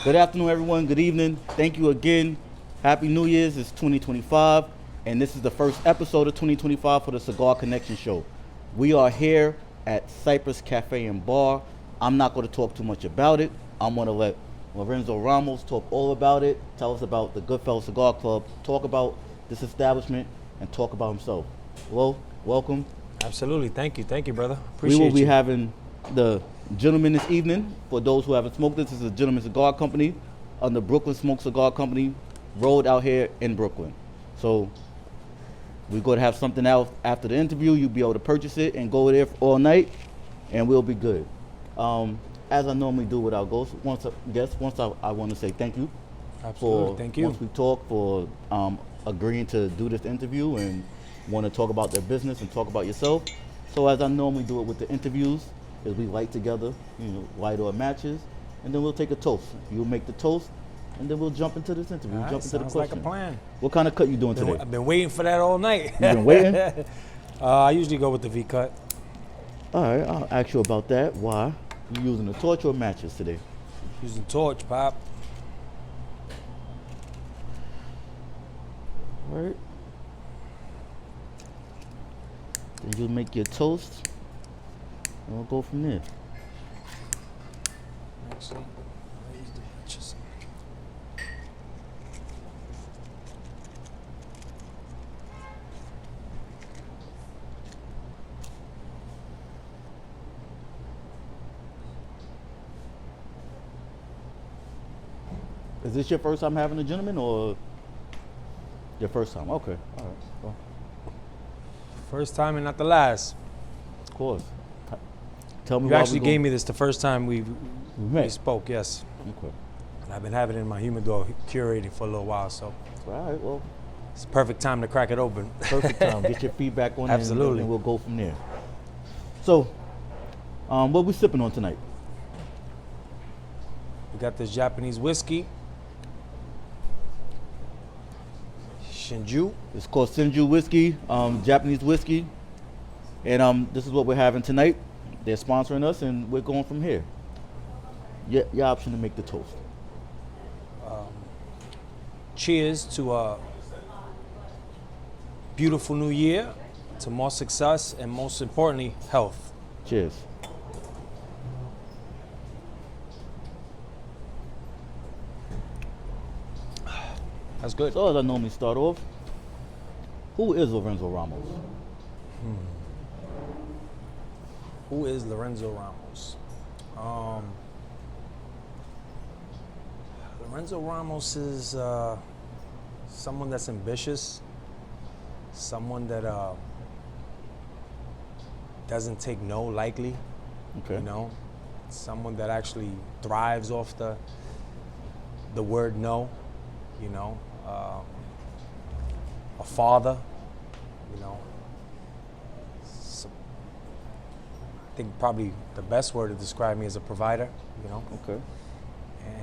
Good afternoon, everyone. Good evening. Thank you again. Happy New Year's. It's 2025, and this is the first episode of 2025 for the Cigar Connection Show. We are here at Cypress Cafe and Bar. I'm not going to talk too much about it. I'm going to let Lorenzo Ramos talk all about it, tell us about the Goodfellas Cigar Club, talk about this establishment, and talk about himself. Well, welcome. Absolutely. Thank you, brother. Appreciate We will be you. having the Gentleman this evening. For those who haven't smoked this is a Gentleman Cigar Company under Brooklyn Smoke Cigar Company, rolled out here in Brooklyn. So we're going to have something else after the interview. You'll be able to purchase it and go there all night, and we'll be good. As I normally do with our guests, I want to say thank you. Absolutely. Thank you. Once we talk, for agreeing to do this interview and want to talk about their business and talk about yourself. So as I normally do it with the interviews, is we light together, light our matches, and then we'll take a toast. You'll make the toast, and then we'll jump into this interview. All right, Jump into the sounds question. like a plan. What kind of cut you doing today? I've been waiting for that all night. You been waiting? I usually go with the V cut. All right, I'll ask you about that. Why? You using a torch or matches today? Using torch, Pop. All right. Then you'll make your toast, and we'll go from there. Actually, I'll use the matches. Is this your first time having a gentleman, or your first time? Okay, all right. Well, First time and not the last. of course. Tell me You why actually gave me this the first time we met. spoke, yes. Okay. And I've been having it in my humidor curating for a little while, so All right. Well, it's a perfect time to crack it open. perfect time. Get your feedback on it, Absolutely. and we'll go from there. So, what we sipping on tonight? We got this Japanese whiskey, Shinju. It's called Shinju Whisky, Japanese whiskey, and this is what we're having tonight. They're sponsoring us, and we're going from here. Your option to make the toast. Cheers to a beautiful new year, to more success, and most importantly, health. Cheers. That's good. So as I normally start off, who is Lorenzo Ramos? Who is Lorenzo Ramos? Lorenzo Ramos is someone that's ambitious, someone that doesn't take no lightly. Okay. Someone that actually thrives off the word no. A father. So I think probably the best word to describe me is a provider. Okay.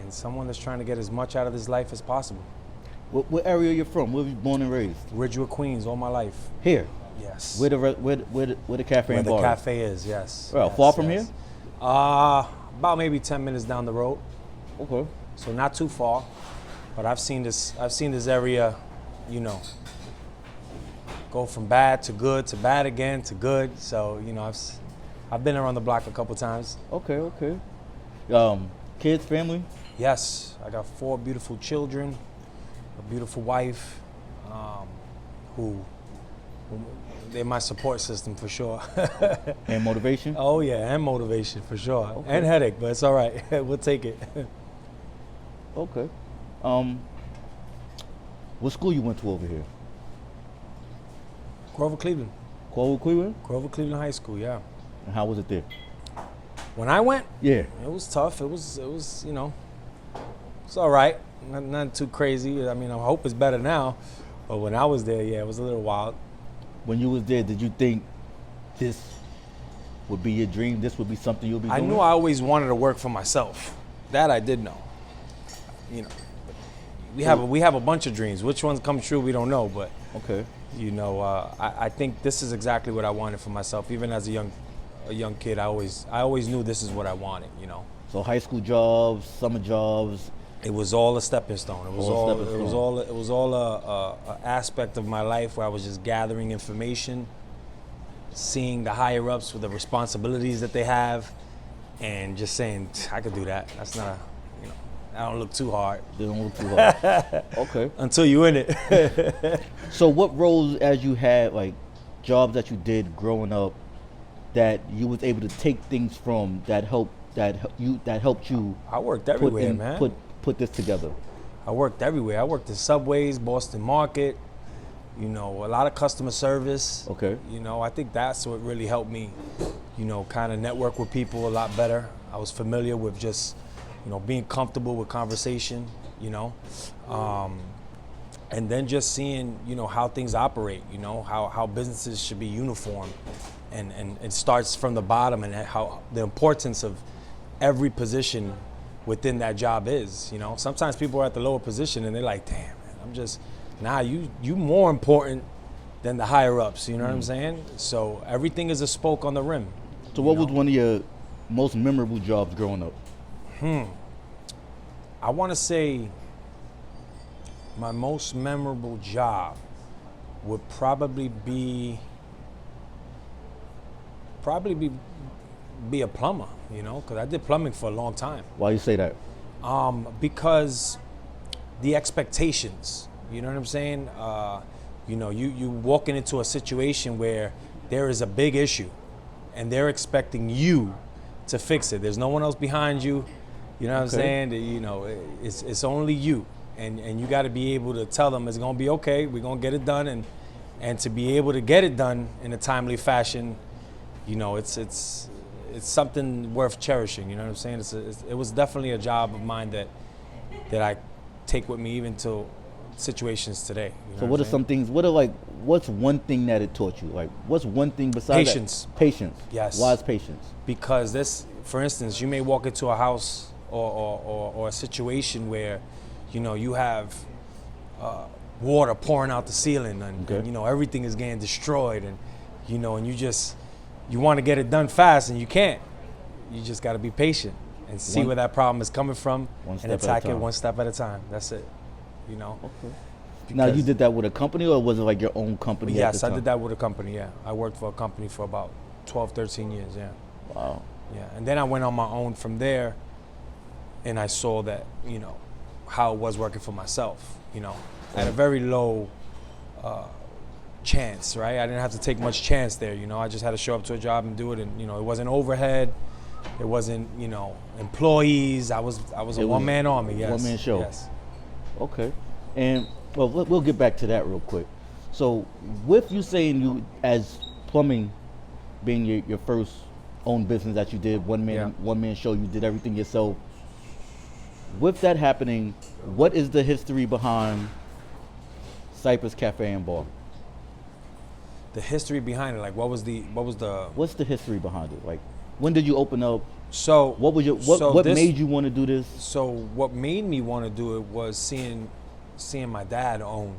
And someone that's trying to get as much out of his life as possible. What area are you from? Where were you born and raised? Ridgewood, Queens, all my life. Here. Yes. Where the cafe Where and the bar? cafe is, yes. Well, Yes, far from yes. here? About maybe 10 minutes down the road. Okay. So not too far. But I've seen this area, go from bad to good to bad again to good. So, I've been around the block a couple times. Okay. Kids, family? Yes, I got 4 beautiful children, a beautiful wife, who they're my support system for sure. And motivation? Oh yeah, and motivation for sure. Okay. And headache, but it's all right. We'll take it. Okay. What school you went to over here? Grover Cleveland. Cleveland? Grover Cleveland High School, yeah. And how was it there? When I went, Yeah. it was tough. It was it's all right. Not too crazy. I mean, I hope it's better now. But when I was there, yeah, it was a little wild. When you was there, did you think this would be your dream? This would be something you'll be doing? I knew I always wanted to work for myself. That I did know. We have a bunch of dreams. Which ones come true, we don't know. But Okay. I think this is exactly what I wanted for myself. Even as a young kid, I always knew this is what I wanted. So high school jobs, summer jobs, It was all a stepping stone. It was All a all. stepping It was stone. all. It was all a aspect of my life where I was just gathering information, seeing the higher ups with the responsibilities that they have, and just saying, I could do that. That's not a, I don't look too hard. They don't look too hard. Okay. Until you in it. So what roles as you had, like jobs that you did growing up, that you was able to take things from that helped you I worked everywhere, man. put this together? I worked everywhere. I worked in Subways, Boston Market, a lot of customer service. Okay. I think that's what really helped me, kind of network with people a lot better. I was familiar with just, being comfortable with conversation, and then just seeing, how things operate, how businesses should be uniform. And it starts from the bottom, and how the importance of every position within that job is. Sometimes people are at the lower position and they're like, damn, man, you more important than the higher ups, you know what I'm saying? So everything is a spoke on the rim. So what was one of your most memorable jobs growing up? I want to say my most memorable job would probably be a plumber, because I did plumbing for a long time. Why you say that? Because the expectations, you know what I'm saying? You walking into a situation where there is a big issue and they're expecting you to fix it. There's no one else behind you, you know what I'm saying? It's only you. And you got to be able to tell them it's going to be okay, we're going to get it done. And to be able to get it done in a timely fashion, it's something worth cherishing. You know what I'm saying? It was definitely a job of mine that I take with me even to situations today. So what are some things? What's one thing that it taught you? Like, what's one thing besides patience? That? Patience. Yes. Why is patience? Because for instance, you may walk into a house or a situation where, you have water pouring out the ceiling and everything is getting destroyed and you want to get it done fast and you can't. You just got to be patient and see where that problem is coming from and attack it one step at a time. That's it. Okay. Now you did that with a company, or was it like your own company? Yes, I did that with a company. Yeah, I worked for a company for about 12, 13 years. Yeah. Wow. Yeah, and then I went on my own from there, and I saw that how it was working for myself. At a very low chance, right? I didn't have to take much chance there. I just had to show up to a job and do it, and it wasn't overhead, it wasn't employees. I was a one-man army. Yes. One-man show. Yes. Okay, and well, we'll get back to that real quick. So, with you saying you as plumbing being your first own business that you did, one man show, you did everything yourself. With that happening, what is the history behind Cypress Cafe and Bar? The history behind it, like what's the history behind it? Like, when did you open up? So what made you want to do this? So what made me want to do it was seeing my dad own.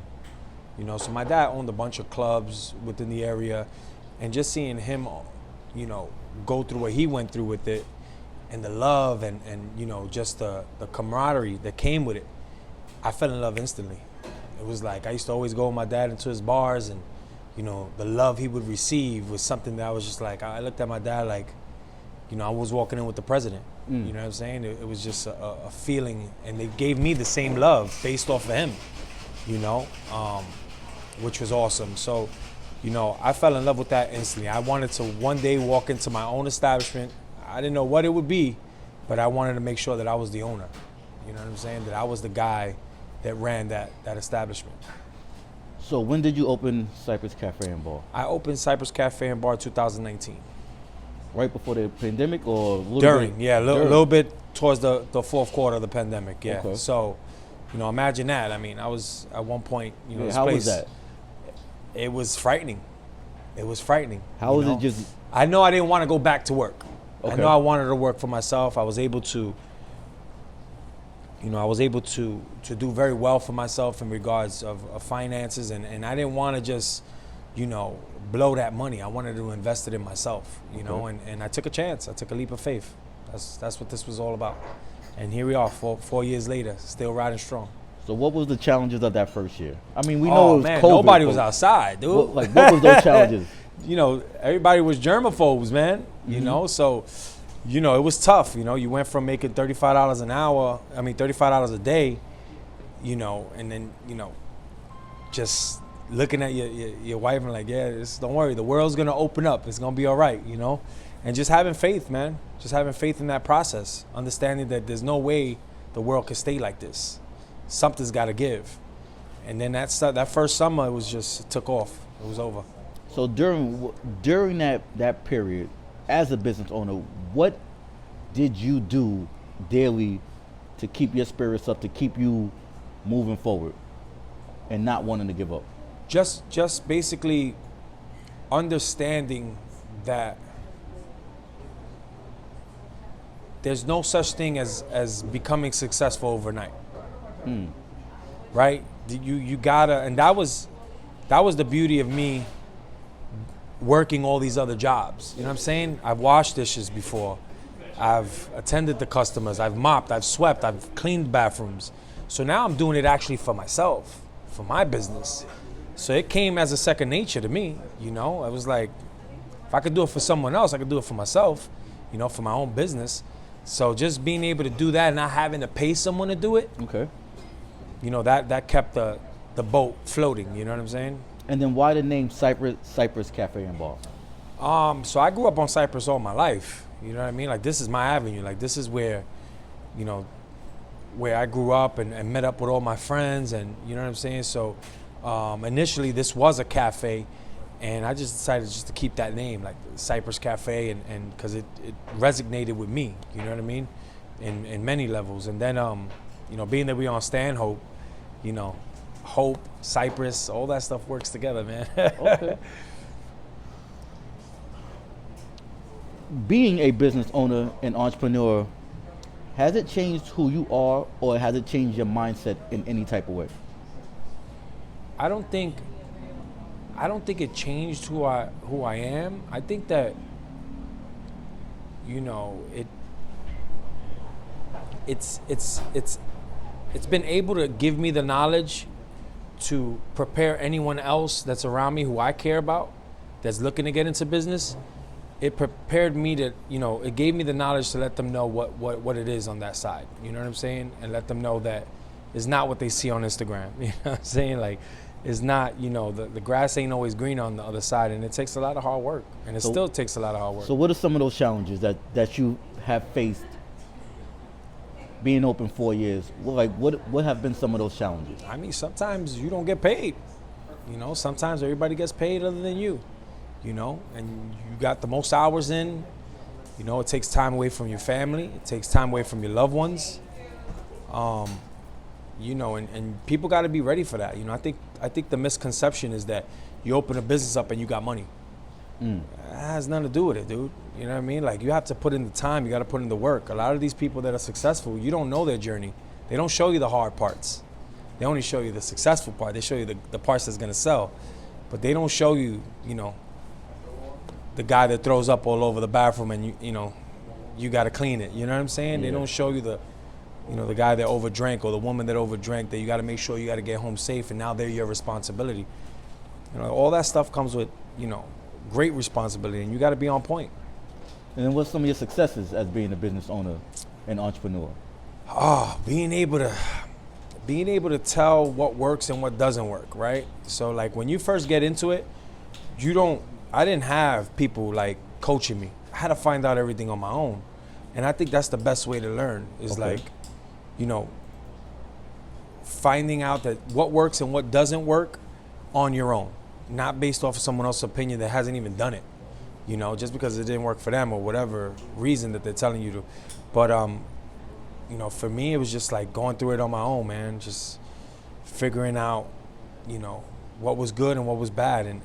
So my dad owned a bunch of clubs within the area, and just seeing him, go through what he went through with it, and the love and just the camaraderie that came with it, I fell in love instantly. It was like I used to always go with my dad into his bars, and the love he would receive was something that I was just like, I looked at my dad like, I was walking in with the president. You know what I'm saying? It was just a feeling, and they gave me the same love based off of him, which was awesome. So, I fell in love with that instantly. I wanted to one day walk into my own establishment. I didn't know what it would be, but I wanted to make sure that I was the owner. You know what I'm saying? That I was the guy that ran that establishment. So when did you open Cypress Cafe and Bar? I opened Cypress Cafe and Bar 2019. Right before the pandemic, or a little during? bit? Yeah, a little bit towards the fourth quarter of the pandemic. Yeah. Okay. So, imagine that. I mean, I was at one point, this how place, was that? It was frightening. It was frightening. How was it just? I know I didn't want to go back to work. Okay. I know I wanted to work for myself. I was able to, do very well for myself in regards of finances, and I didn't want to just, blow that money. I wanted to invest it in myself, Okay. and I took a chance. I took a leap of faith. That's what this was all about. And here we are, 4 years later, still riding strong. So what was the challenges of that first year? I mean, we know it was man, COVID. nobody was outside, dude. What was those challenges? You know, everybody was germaphobes, man. You know, so, you know, it was tough. You know, you went from making $35 an hour, $35 a day, you know, and then, you know, just looking at your wife and like, yeah, don't worry, the world's gonna open up. It's gonna be all right, you know? And just having faith, man. Just having faith in that process. Understanding that there's no way the world can stay like this. Something's gotta give. And then that first summer, it took off. It was over. So during that period, as a business owner, what did you do daily to keep your spirits up, to keep you moving forward and not wanting to give up? Just basically understanding that there's no such thing as becoming successful overnight. Right? You gotta, and that was the beauty of me working all these other jobs. You know what I'm saying? I've washed dishes before. I've attended the customers. I've mopped. I've swept. I've cleaned bathrooms. So now I'm doing it actually for myself, for my business. So it came as a second nature to me. You know, I was like, if I could do it for someone else, I could do it for myself, you know, for my own business. So just being able to do that and not having to pay someone to do it, okay, you know, that kept the boat floating. You know what I'm saying? And then why the name Cypress Cafe and Bar? So I grew up on Cypress all my life. You know what I mean? Like, this is my avenue. Like, this is where, you know, where I grew up and met up with all my friends, and you know what I'm saying? So initially this was a cafe, and I just decided just to keep that name, like Cypress Cafe, and because it resonated with me, you know what I mean? In many levels. And then, you know, being that we on Stanhope, you know, Hope, Cypress, all that stuff works together, man. Okay. Being a business owner and entrepreneur, has it changed who you are, or has it changed your mindset in any type of way? I don't think it changed who I am. I think that, you know, it's been able to give me the knowledge to prepare anyone else that's around me who I care about, that's looking to get into business. It prepared me to, you know, it gave me the knowledge to let them know what it is on that side. You know what I'm saying? And let them know that it's not what they see on Instagram. You know what I'm saying? Like, it's not, you know, the grass ain't always green on the other side, and it takes a lot of hard work, and it still takes a lot of hard work. So what are some of those challenges that you have faced being open 4 years? What have been some of those challenges? I mean, sometimes you don't get paid. You know, sometimes everybody gets paid other than you. You know, and you got the most hours in. You know, it takes time away from your family. It takes time away from your loved ones. You know, and people got to be ready for that. You know, I think the misconception is that you open a business up and you got money. That has nothing to do with it, dude. You know what I mean? Like, you have to put in the time. You got to put in the work. A lot of these people that are successful, you don't know their journey. They don't show you the hard parts. They only show you the successful part. They show you the parts that's going to sell. But they don't show you, you know, the guy that throws up all over the bathroom and you know, you got to clean it. You know what I'm saying? Yeah. They don't show you the guy that overdrank or the woman that overdrank, that you got to make sure you got to get home safe, and now they're your responsibility. You know, all that stuff comes with, you know, great responsibility, and you got to be on point. And then what's some of your successes as being a business owner and entrepreneur? Being able to tell what works and what doesn't work, right? So like when you first get into it, I didn't have people like coaching me. I had to find out everything on my own. And I think that's the best way to learn is like, you know, finding out that what works and what doesn't work on your own, not based off of someone else's opinion that hasn't even done it, you know, just because it didn't work for them or whatever reason that they're telling you to. But, you know, for me, it was just like going through it on my own, man, just figuring out, you know, what was good and what was bad, and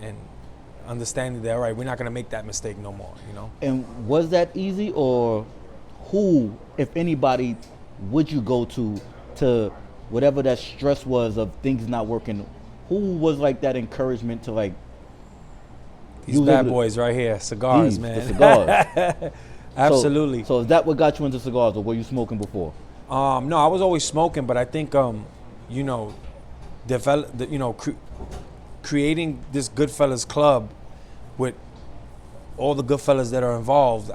understanding that, all right, we're not going to make that mistake no more, you know? And was that easy, or who, if anybody, would you go to whatever that stress was of things not working? Who was like that encouragement to like? These bad boys right here, cigars, man. The cigars. Absolutely. So is that what got you into cigars, or were you smoking before? No, I was always smoking, but I think, you know, creating this Goodfellas club with all the Goodfellas that are involved,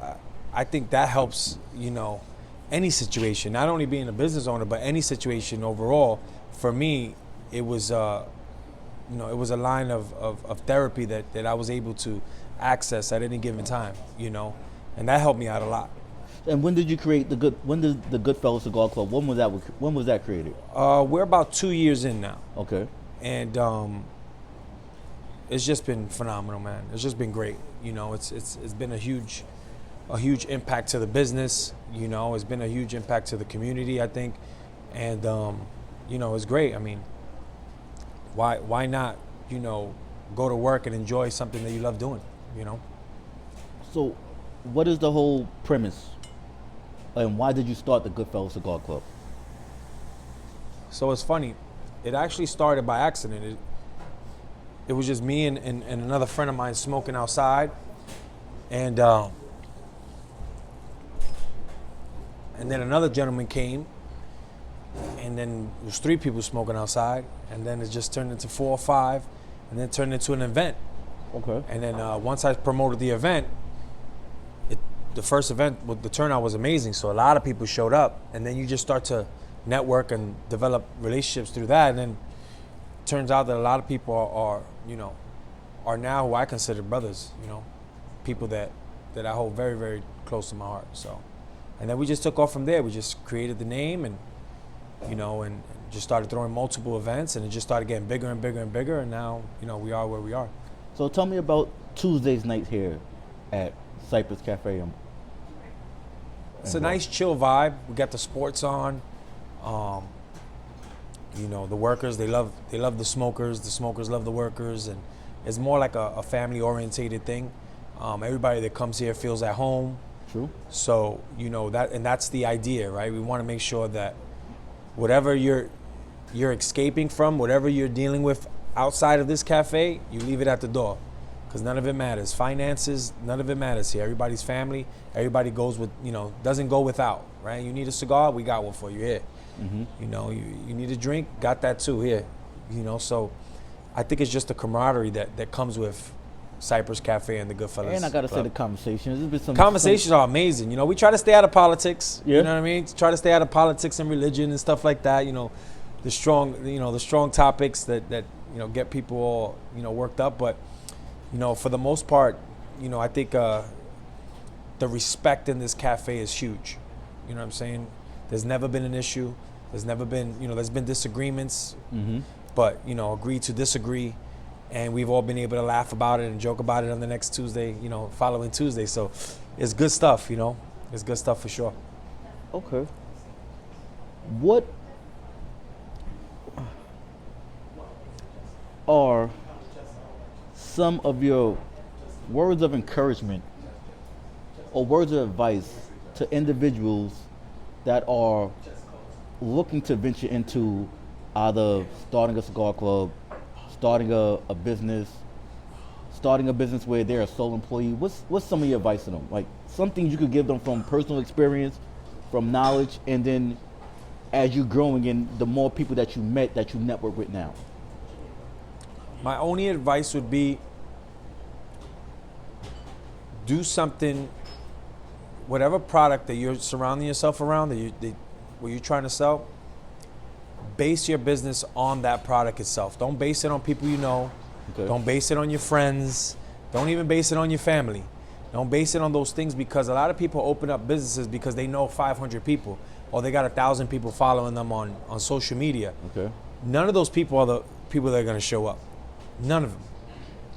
I think that helps, you know, any situation, not only being a business owner, but any situation overall. For me, it was, you know, it was a line of therapy that I was able to access at any given time, you know, and that helped me out a lot. And when did you create when did the Goodfellas Cigar Club, when was that created? We're about 2 years in now. Okay. And it's just been phenomenal, man. It's just been great. You know, it's been a huge impact to the business. You know, it's been a huge impact to the community, I think. And you know, it's great. I mean, why not, you know, go to work and enjoy something that you love doing, you know? So what is the whole premise? And why did you start the Goodfellas Cigar Club? So it's funny. It actually started by accident. It was just me and another friend of mine smoking outside. And then another gentleman came. And then there was 3 people smoking outside. And then it just turned into 4 or 5. And then it turned into an event. Okay. And then once I promoted the event, the first event, the turnout was amazing. So a lot of people showed up. And then you just start to network and develop relationships through that. And then it turns out that a lot of people are you know, are now who I consider brothers, you know, people that I hold very, very close to my heart. So, and then we just took off from there. We just created the name and, you know, and just started throwing multiple events, and it just started getting bigger and bigger and bigger. And now, you know, we are where we are. So tell me about Tuesdays night here at Cypress Cafe. It's a nice chill vibe. We got the sports on. You know, the workers, they love the smokers love the workers, and it's more like a family orientated thing. Everybody that comes here feels at home. True. So, you know, that's the idea, right? We want to make sure that whatever you're escaping from, whatever you're dealing with outside of this cafe, you leave it at the door, because none of it matters. Finances, none of it matters here. Everybody's family. Everybody goes with, you know, doesn't go without, right? You need a cigar, we got one for you here. Mm-hmm. You know, you need a drink, got that too here. You know, so I think it's just the camaraderie that comes with Cypress Cafe and the Goodfellas. And I gotta Club. say the conversations. There's been some Conversations are amazing. You know, we try to stay out of politics. Yeah. You know what I mean? Try to stay out of politics and religion and stuff like that. You know, the strong topics that you know get people all, you know, worked up. But, you know, for the most part, you know, I think the respect in this cafe is huge. You know what I'm saying? There's never been an issue. There's never been, you know, there's been disagreements, but, you know, agree to disagree. And we've all been able to laugh about it and joke about it on the next Tuesday, you know, following Tuesday. So it's good stuff, you know. It's good stuff for sure. Okay. What are some of your words of encouragement or words of advice to individuals that are looking to venture into either starting a cigar club, starting a business where they're a sole employee? What's some of your advice to them? Like some things you could give them from personal experience, from knowledge, and then as you're growing in the more people that you met, that you network with now. My only advice would be do something, whatever product that you're surrounding yourself around, where you're trying to sell, base your business on that product itself. Don't base it on people you know. Okay. Don't base it on your friends. Don't even base it on your family. Don't base it on those things, because a lot of people open up businesses because they know 500 people or they got 1,000 people following them on social media. Okay. None of those people are the people that are going to show up. None of them.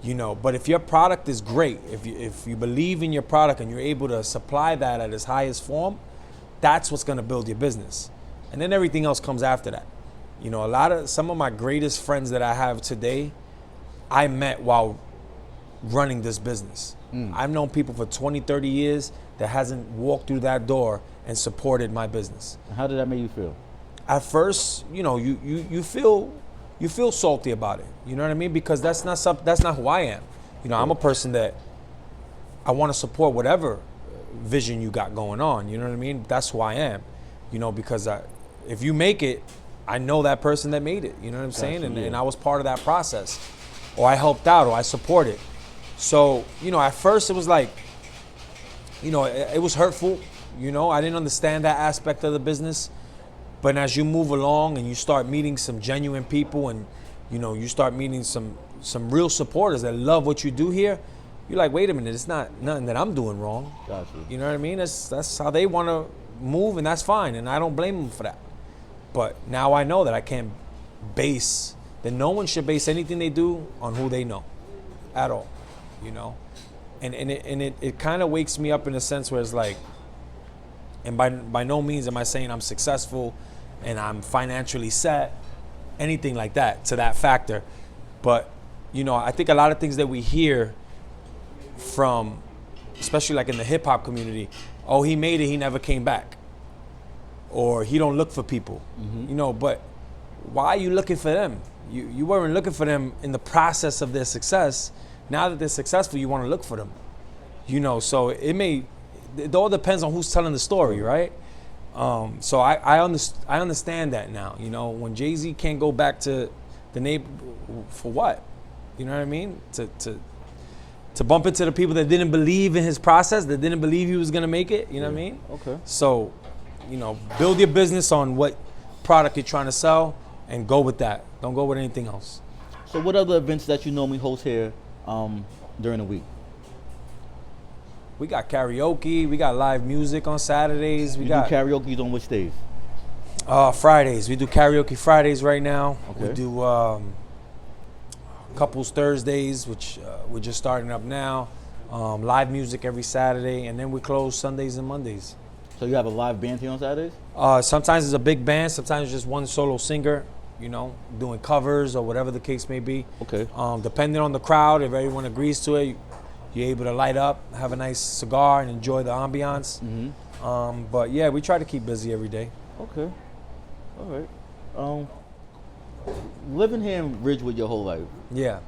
You know, but if your product is great, if you believe in your product and you're able to supply that at its highest form, that's what's going to build your business. And then everything else comes after that. You know, some of my greatest friends that I have today, I met while running this business. I've known people for 20, 30 years that hasn't walked through that door and supported my business. How did that make you feel? At first, you know, you feel salty about it. You know what I mean? Because that's not who I am. You know, I'm a person that I want to support whatever vision you got going on. You know what I mean? That's who I am. because if you make it, I know that person that made it. You know what I'm saying? And I was part of that process, or I helped out, or I supported. So, at first it was like, it was hurtful. I didn't understand that aspect of the business. But as you move along and you start meeting some genuine people, and you start meeting some real supporters that love what you do here, you're like, wait a minute, it's not nothing that I'm doing wrong. Gotcha. You know what I mean? That's how they want to move, and that's fine, and I don't blame them for that. But now I know that I can't that no one should base anything they do on who they know at all, And it kind of wakes me up in a sense where it's like, and by no means am I saying I'm successful and I'm financially set, anything like that, to that factor. But, I think a lot of things that we hear from, especially like in the hip hop community, oh, he made it, he never came back. Or he don't look for people, but why are you looking for them? You weren't looking for them in the process of their success. Now that they're successful, you want to look for them, so it all depends on who's telling the story, right? So I understand that now, when Jay-Z can't go back to the neighbor, for what? You know what I mean? To bump into the people that didn't believe in his process, that didn't believe he was going to make it, you know what I mean? Okay. So, build your business on what product you're trying to sell and go with that. Don't go with anything else. So what other events that you normally host here during the week? We got karaoke. We got live music on Saturdays. We do got karaoke on which days? Fridays. We do karaoke Fridays right now. Okay. We do couples Thursdays, which we're just starting up now. Live music every Saturday, and then we close Sundays and Mondays. So you have a live band here on Saturdays? Sometimes it's a big band. Sometimes it's just one solo singer, doing covers or whatever the case may be. Okay. Depending on the crowd, if everyone agrees to it, you're able to light up, have a nice cigar, and enjoy the ambiance. Mm-hmm. But yeah, we try to keep busy every day. Okay. All right. Living here in Ridgewood your whole life, Yeah.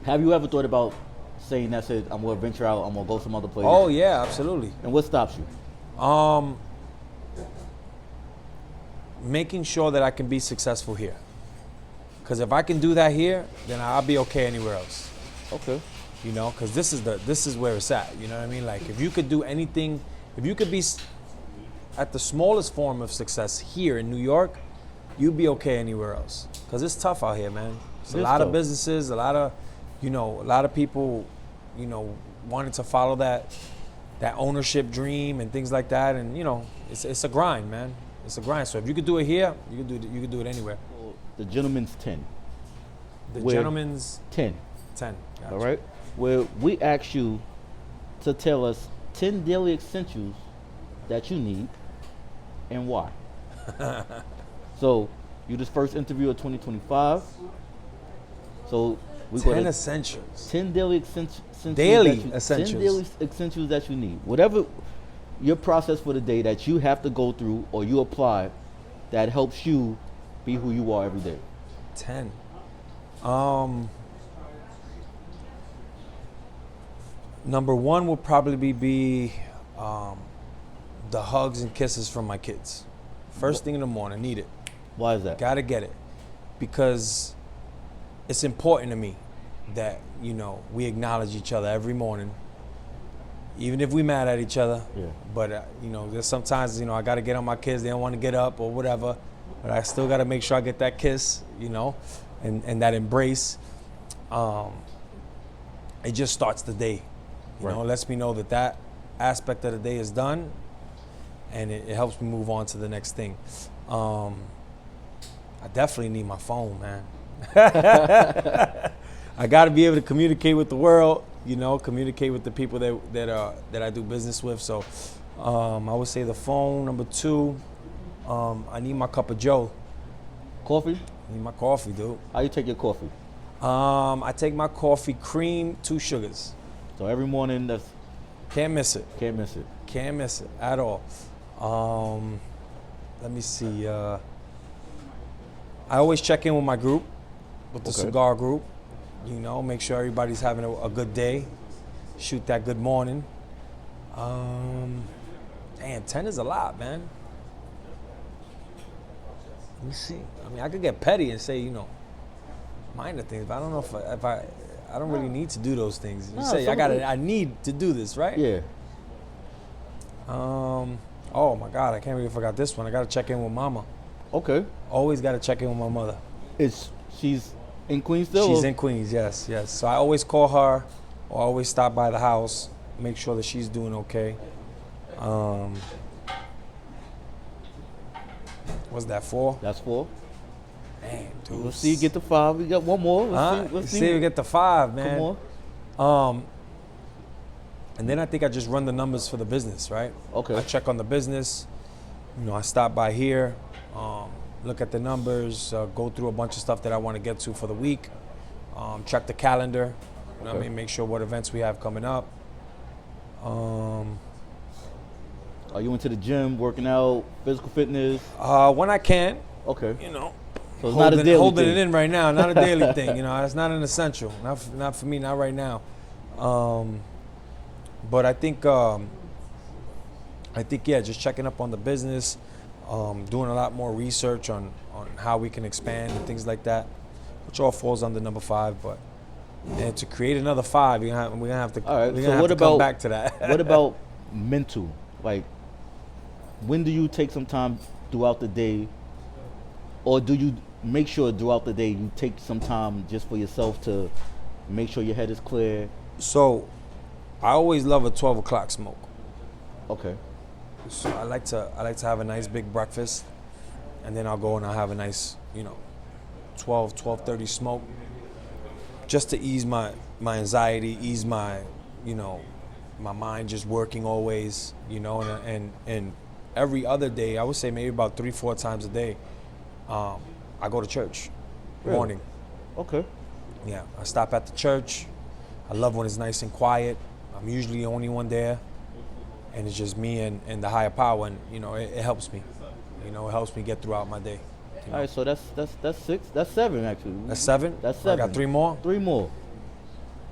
have you ever thought about saying that's it, I'm going to venture out, I'm going to go some other place? Oh yeah, absolutely. And what stops you? Making sure that I can be successful here. Because if I can do that here, then I'll be okay anywhere else. Okay. Because this is where it's at. You know what I mean? Like if you could do anything, if you could be at the smallest form of success here in New York, you'd be okay anywhere else. Because it's tough out here, man. It's a lot of businesses, a lot of people, wanting to follow that ownership dream and things like that. And it's a grind, man. It's a grind. So if you could do it here, you could do it anywhere. The Gentleman's 10. Gentleman's 10. 10. Gotcha. All right. Where we ask you to tell us 10 daily essentials that you need and why. So you this first interview of 2025. So we 10 essentials. 10 daily essentials. Daily essentials. 10 daily essentials that you need. Whatever your process for the day that you have to go through or you apply that helps you be who you are every day. 10. Number one will probably be the hugs and kisses from my kids. First thing in the morning, need it. Why is that? Gotta get it. Because it's important to me that, we acknowledge each other every morning. Even if we mad at each other. Yeah. But, there's sometimes, I gotta get on my kids. They don't want to get up or whatever. But I still gotta make sure I get that kiss, and that embrace. It just starts the day. It lets me know that aspect of the day is done, and it helps me move on to the next thing. I definitely need my phone, man. I got to be able to communicate with the world, communicate with the people that I do business with. So I would say the phone. Number two, I need my cup of joe. Coffee? I need my coffee, dude. How you take your coffee? I take my coffee cream, 2 sugars. So every morning that's... Can't miss it. Can't miss it. Can't miss it at all. Let me see. I always check in with my group, with the cigar group. Make sure everybody's having a good day. Shoot that good morning. Damn, 10 is a lot, man. Let me see. I mean, I could get petty and say, minor things, but I don't know if I don't really need to do those things. You say I need to do this, right? Yeah. Oh my God, I can't believe I forgot this one. I gotta check in with Mama. Okay. Always gotta check in with my mother. She's in Queens still? She's in Queens, yes. So I always call her, or always stop by the house, make sure that she's doing okay. What's that, 4? That's 4. Damn, dude. Let's see you get to 5. We got one more. Let's see we get to 5, man. Come on. And then I think I just run the numbers for the business, right? Okay. I check on the business. I stop by here, look at the numbers, go through a bunch of stuff that I want to get to for the week, check the calendar, you know what I mean, make sure what events we have coming up. Are you into the gym, working out, physical fitness? When I can. Okay. So it's holding, not a daily holding thing. it in right now, not a daily thing. It's not an essential. Not for me, not right now. But I think just checking up on the business, doing a lot more research on how we can expand and things like that, which all falls under number 5. But and to create another 5, we're gonna have to. All right. We're So gonna have what to about come back to that? What about mental? Like, when do you take some time throughout the day, or do you make sure throughout the day you take some time just for yourself to make sure your head is clear? So, I always love a 12 o'clock smoke. Okay. So I like to have a nice big breakfast, and then I'll go and I'll have a nice 12:30 smoke, just to ease my anxiety, ease my my mind just working always, and every other day, I would say maybe about 3-4 times a day, I go to church, Really? morning. Okay. Yeah, I stop at the church. I love when it's nice and quiet. I'm usually the only one there, and it's just me and the higher power, and it helps me. It helps me get throughout my day. All right. So that's 6. That's 7 actually. That's 7? That's 7. I got 3 more? 3 more.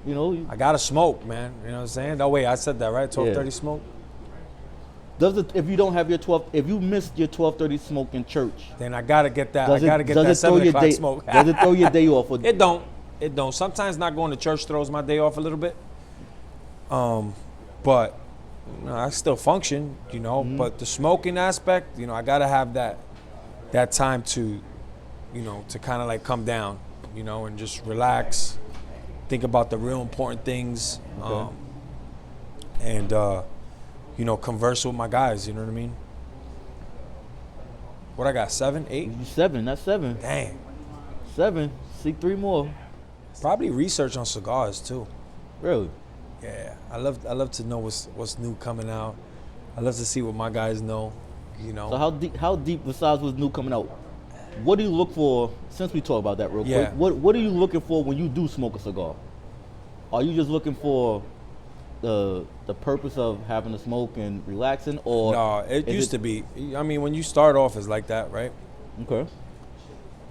I gotta smoke, man. You know what I'm saying? Oh wait, I said that, right? 12:30 smoke? If you don't have your 12, if you missed your 12:30 smoke in church, Then I gotta get that. does I gotta it, get does that it throw 7 your o'clock day? smoke. Does it throw your day off? Or, It don't. It don't. Sometimes not going to church throws my day off a little bit. But I still function, Mm-hmm. But the smoking aspect, I gotta have that time to, to kind of like come down, and just relax, think about the real important things, Okay. and converse with my guys. You know what I mean? What I got? 7, 8? You 7. That's 7. Dang. 7. Seek 3 more. Probably research on cigars too. Really? Yeah, I love to know what's new coming out. I love to see what my guys know. So how deep besides what's new coming out? What do you look for? Since we talk about that real Yeah. quick, what are you looking for when you do smoke a cigar? Are you just looking for the purpose of having a smoke and relaxing, or No, it used to be. I mean, when you start off, it's like that, right? Okay.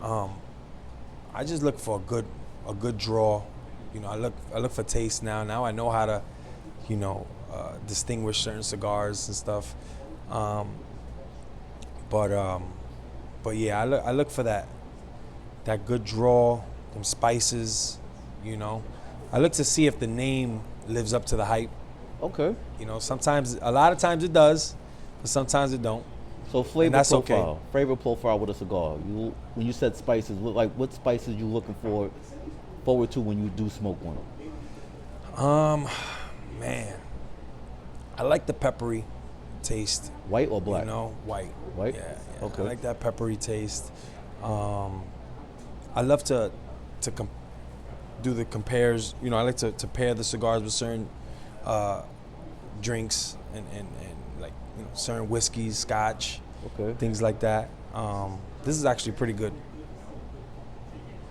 I just look for a good draw. I look for taste now. Now I know how to, distinguish certain cigars and stuff. But yeah, I look for that good draw, them spices. I look to see if the name lives up to the hype. Okay. A lot of times it does, but sometimes it don't. So flavor that's profile. okay. Flavor profile with a cigar. When you said spices, what spices you looking forward to when you do smoke one? Man, I like the peppery taste. White or black? White. White? Yeah. Okay. I like that peppery taste. I love to do the compares. I like to pair the cigars with certain drinks and like certain whiskeys, scotch, Okay. things like that. This is actually pretty good.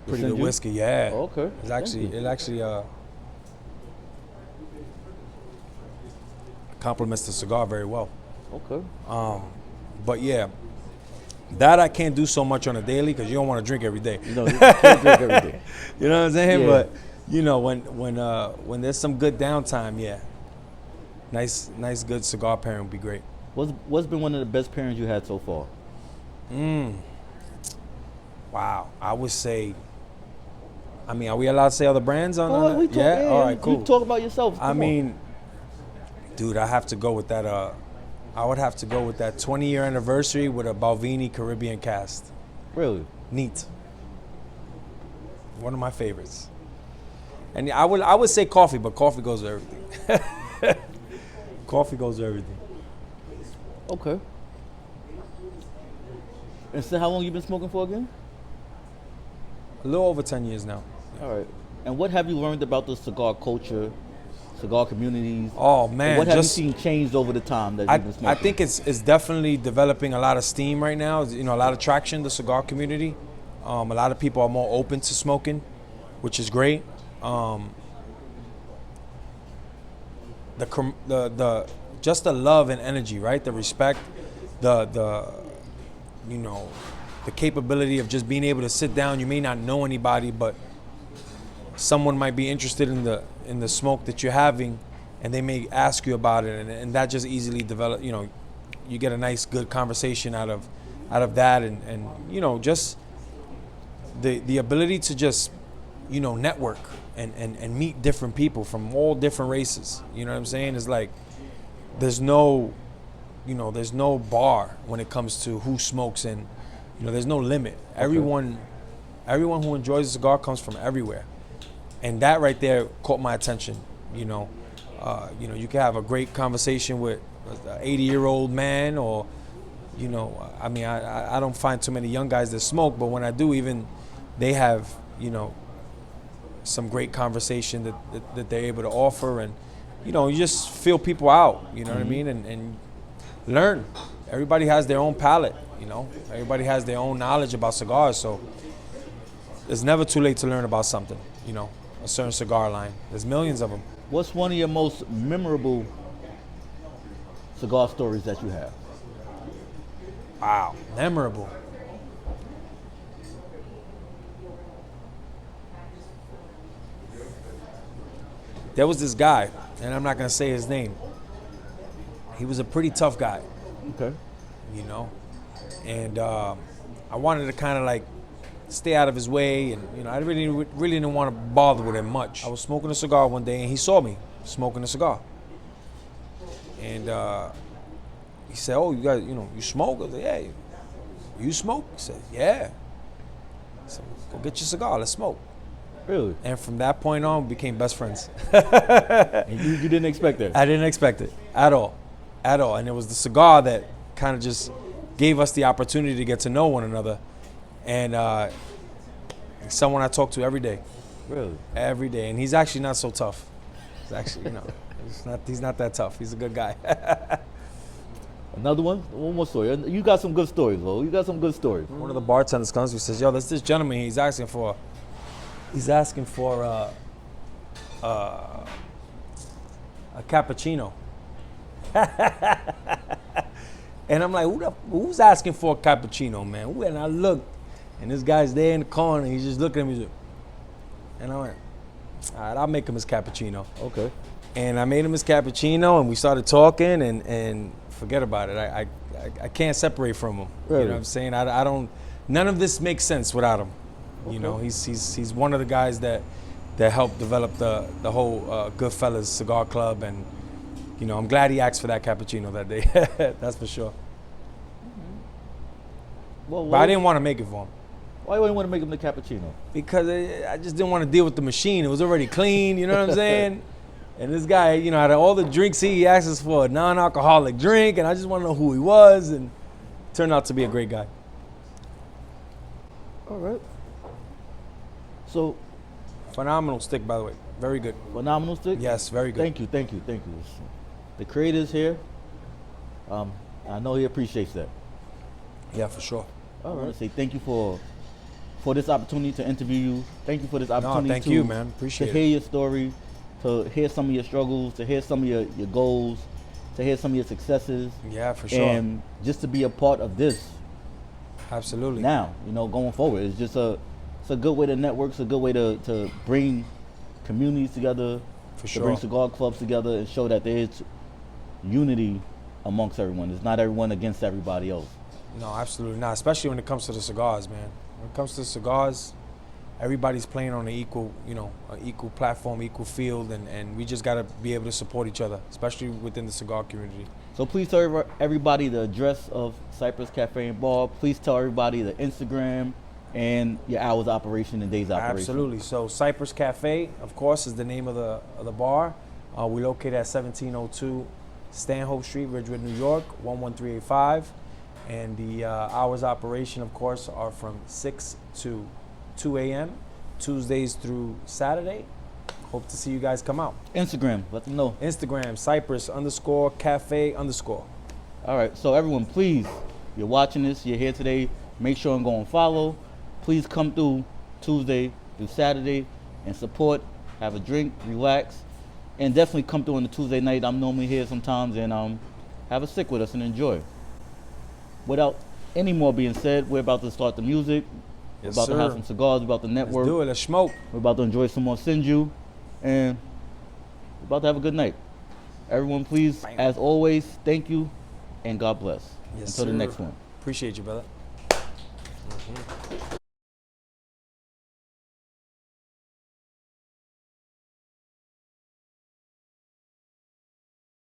Pretty good Shinju? whiskey, yeah. Oh, okay. It Thank you. actually complements the cigar very well. Okay. But yeah, that I can't do so much on a daily because you don't want to drink every day. You can't drink every day. You know what I'm saying? Yeah. But when there's some good downtime, yeah, nice good cigar pairing would be great. What's been one of the best pairings you had so far? Wow, I would say. I mean, are we allowed to say other brands on Oh, that? Yeah. All right. Cool. You talk about yourself. I mean, dude, I have to go with that. I would have to go with that 20-year anniversary with a Balvenie Caribbean cast. Really? Neat. One of my favorites. And I would say coffee, but coffee goes with everything. Coffee goes with everything. Okay. And so how long you been smoking for again? A little over 10 years now. All right. And what have you learned about the cigar culture, cigar communities? Oh man, and what have you seen changed over the time that you've been smoking? I think it's definitely developing a lot of steam right now. You know, a lot of traction. The cigar community. A lot of people are more open to smoking, which is great. Just the love and energy, right? The respect, the capability of just being able to sit down. You may not know anybody, but someone might be interested in the smoke that you're having, and they may ask you about it, and that just easily develop. You know, you get a nice, good conversation out of that, and just the ability to just network and meet different people from all different races. You know what I'm saying? It's like there's no bar when it comes to who smokes, and there's no limit. Okay. Everyone who enjoys a cigar comes from everywhere, and that right there caught my attention. You can have a great conversation with an 80-year-old man, or I mean, I don't find too many young guys that smoke, but when I do, even they have some great conversation that they're able to offer, and you just feel people out. You know what I mean, and learn. Everybody has their own palate. Everybody has their own knowledge about cigars, so it's never too late to learn about something. A certain cigar line. There's millions of them. What's one of your most memorable cigar stories that you have? Wow, memorable. There was this guy, and I'm not gonna say his name. He was a pretty tough guy. Okay. And I wanted to kind of like stay out of his way, and I really didn't want to bother with him much. I was smoking a cigar one day, and he saw me smoking a cigar, and he said, "Oh, you guys, you smoke?" I said, "Yeah." "You smoke?" He said, "Yeah." I said, "Go get your cigar. Let's smoke." Really? And from that point on, we became best friends. And you didn't expect that? I didn't expect it at all. And it was the cigar that kind of just gave us the opportunity to get to know one another. And someone I talk to every day. Really? Every day. And he's actually not so tough. He's actually, he's not that tough. He's a good guy. Another one? One more story. You got some good stories, Lo. You got some good stories. One of the bartenders comes to me and says, "Yo, there's this gentleman. He's asking for a cappuccino." And I'm like, who's asking for a cappuccino, man? And I look, and this guy's there in the corner, and he's just looking at me. And I went, all right, I'll make him his cappuccino. Okay. And I made him his cappuccino, and we started talking, and forget about it. I can't separate from him. Really? You know what I'm saying? I don't. None of this makes sense without him. Okay. He's one of the guys that helped develop the whole Goodfellas Cigar Club, and I'm glad he asked for that cappuccino that day. That's for sure. Well, but I didn't want to make it for him. Why you didn't want to make him the cappuccino? Because I just didn't want to deal with the machine. It was already clean, you know what I'm saying? And this guy, out of all the drinks he asked us for a non-alcoholic drink, and I just want to know who he was, and turned out to be a great guy. All right. So, phenomenal stick, by the way. Very good. Phenomenal stick? Yes, very good. Thank you. The creator's here. I know he appreciates that. Yeah, for sure. I want to say thank you for this opportunity to interview you. Thank you for this opportunity thank you, man. Appreciate to hear your story, to hear some of your struggles, to hear some of your goals, to hear some of your successes. Yeah, for sure. And just to be a part of this. Absolutely. Now, going forward. It's just it's a good way to network. It's a good way to bring communities together, for to sure. bring cigar clubs together and show that there's unity amongst everyone. It's not everyone against everybody else. No, absolutely not. Especially when it comes to the cigars, man. When it comes to cigars, everybody's playing on an equal, an equal platform, equal field, and we just gotta be able to support each other, especially within the cigar community. So please tell everybody the address of Cypress Cafe and Bar. Please tell everybody the Instagram and your hours of operation and days of operation. Absolutely. So Cypress Cafe, of course, is the name of the bar. We're located at 1702 Stanhope Street, Ridgewood, New York, 11385. And the hours of operation, of course, are from 6 to 2 a.m., Tuesdays through Saturday. Hope to see you guys come out. Instagram, let them know. Instagram, Cypress_Cafe_. All right, so everyone, please, you're watching this, you're here today, make sure and go and follow. Please come through Tuesday through Saturday and support, have a drink, relax, and definitely come through on the Tuesday night. I'm normally here sometimes, and have a stick with us and enjoy. Without any more being said, we're about to start the music. Yes, we're about sir. to have some cigars, we're about to network. Let's do it, let's smoke. We're about to enjoy some more Shinju, and we're about to have a good night. Everyone, please, as always, thank you, and God bless. Yes, Until the sir. next one. Appreciate you, brother.